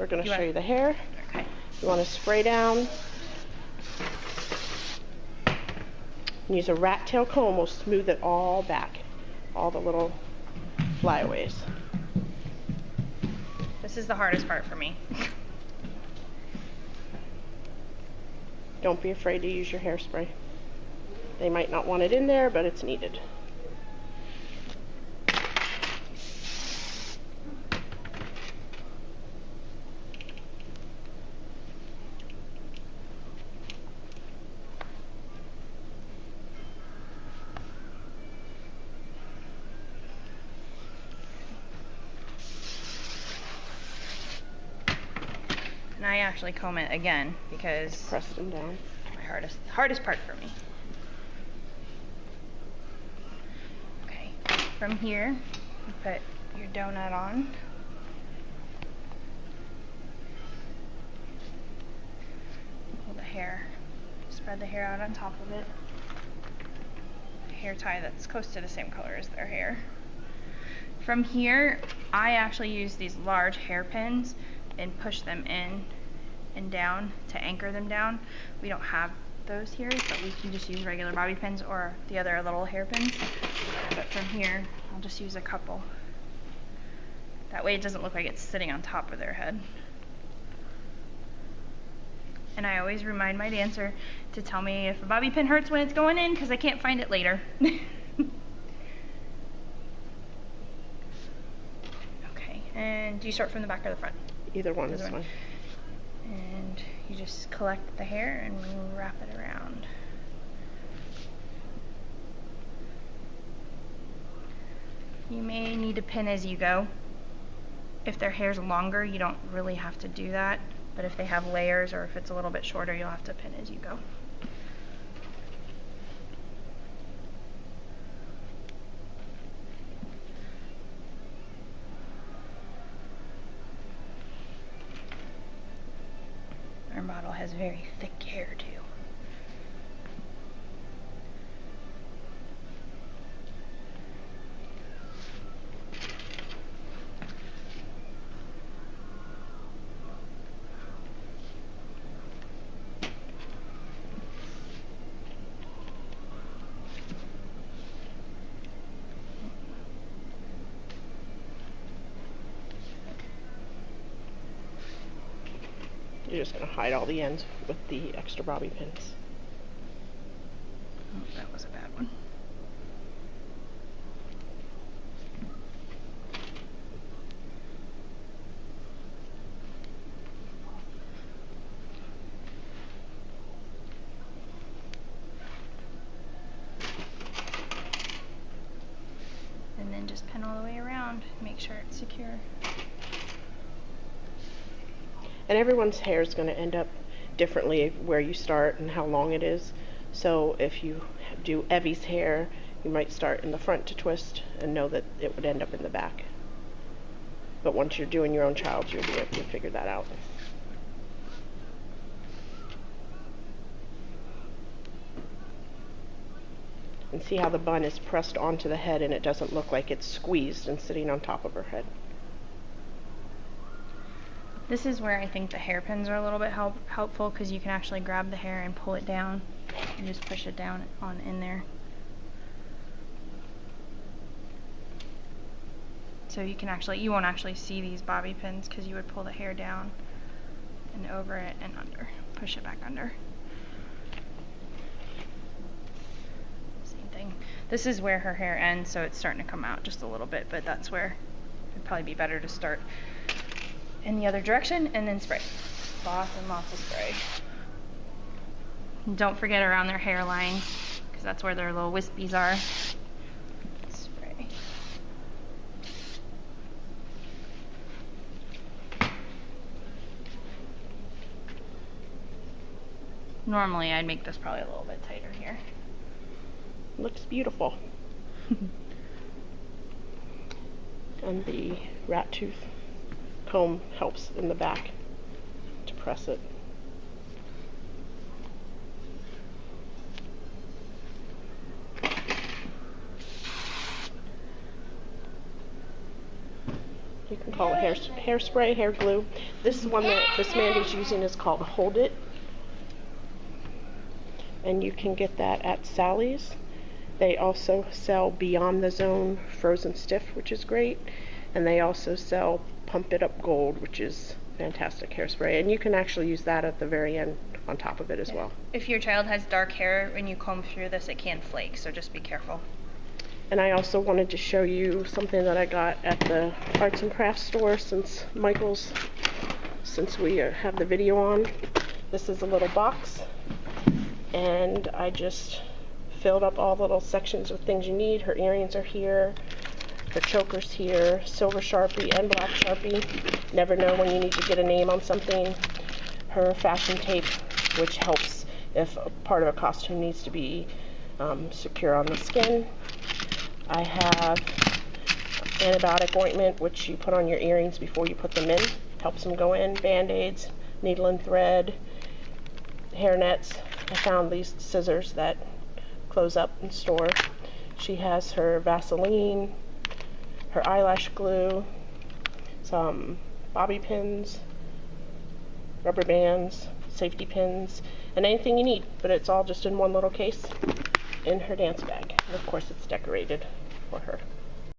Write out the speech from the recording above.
we're going to show you the hair. Okay. You want to spray down. Use a rat tail comb, will smooth it all back, all the little flyaways. This is the hardest part for me. Don't be afraid to use your hairspray. They might not want it in there, but it's needed. And I actually comb it again because Press them down. my hardest part for me. Okay, from here, you put your donut on. Pull the hair, spread the hair out on top of it. Hair tie that's close to the same color as their hair. From here, I actually use these large hairpins and push them in and down to anchor them down. We don't have those here, but we can just use regular bobby pins or the other little hairpins. But from here, I'll just use a couple. That way it doesn't look like it's sitting on top of their head. And I always remind my dancer to tell me if a bobby pin hurts when it's going in, because I can't find it later. Okay, and do you start from the back or the front? Either one is fine. And you just collect the hair and wrap it around. You may need to pin as you go. If their hair's longer, you don't really have to do that. But if they have layers or if it's a little bit shorter, you'll have to pin as you go. Our model has very thick hair too. You're just going to hide all the ends with the extra bobby pins. Oh, that was a bad one. And then just pin all the way around, make sure it's secure. And everyone's hair is going to end up differently where you start and how long it is. So if you do Evie's hair, you might start in the front to twist and know that it would end up in the back. But once you're doing your own child's, you'll be able to figure that out. And see how the bun is pressed onto the head and it doesn't look like it's squeezed and sitting on top of her head. This is where I think the hairpins are a little bit helpful because you can actually grab the hair and pull it down and just push it down on in there. So you won't actually see these bobby pins because you would pull the hair down and over it and under. Push it back under. Same thing. This is where her hair ends, so it's starting to come out just a little bit, but that's where it'd probably be better to start in the other direction and then spray. Lots and lots of spray. And don't forget around their hairline because that's where their little wispies are. Spray. Normally I'd make this probably a little bit tighter here. Looks beautiful. And the rat tooth comb helps in the back to press it. You can call it hairspray, hair glue. This one that Miss Mandy's using is called Hold It. And you can get that at Sally's. They also sell Beyond the Zone Frozen Stiff, which is great. And they also sell Pump It Up Gold, which is fantastic hairspray. And you can actually use that at the very end on top of it as well. If your child has dark hair, when you comb through this, it can flake, so just be careful. And I also wanted to show you something that I got at the arts and crafts store since we have the video on. This is a little box, and I just filled up all the little sections with things you need. Her earrings are here, her choker's here, silver Sharpie and black Sharpie. Never know when you need to get a name on something. Her fashion tape, which helps if a part of a costume needs to be secure on the skin. I have antibiotic ointment, which you put on your earrings before you put them in. Helps them go in. Band-aids, needle and thread, hair nets. I found these scissors that close up and store. She has her Vaseline, her eyelash glue, some bobby pins, rubber bands, safety pins, and anything you need, but it's all just in one little case in her dance bag. And of course it's decorated for her.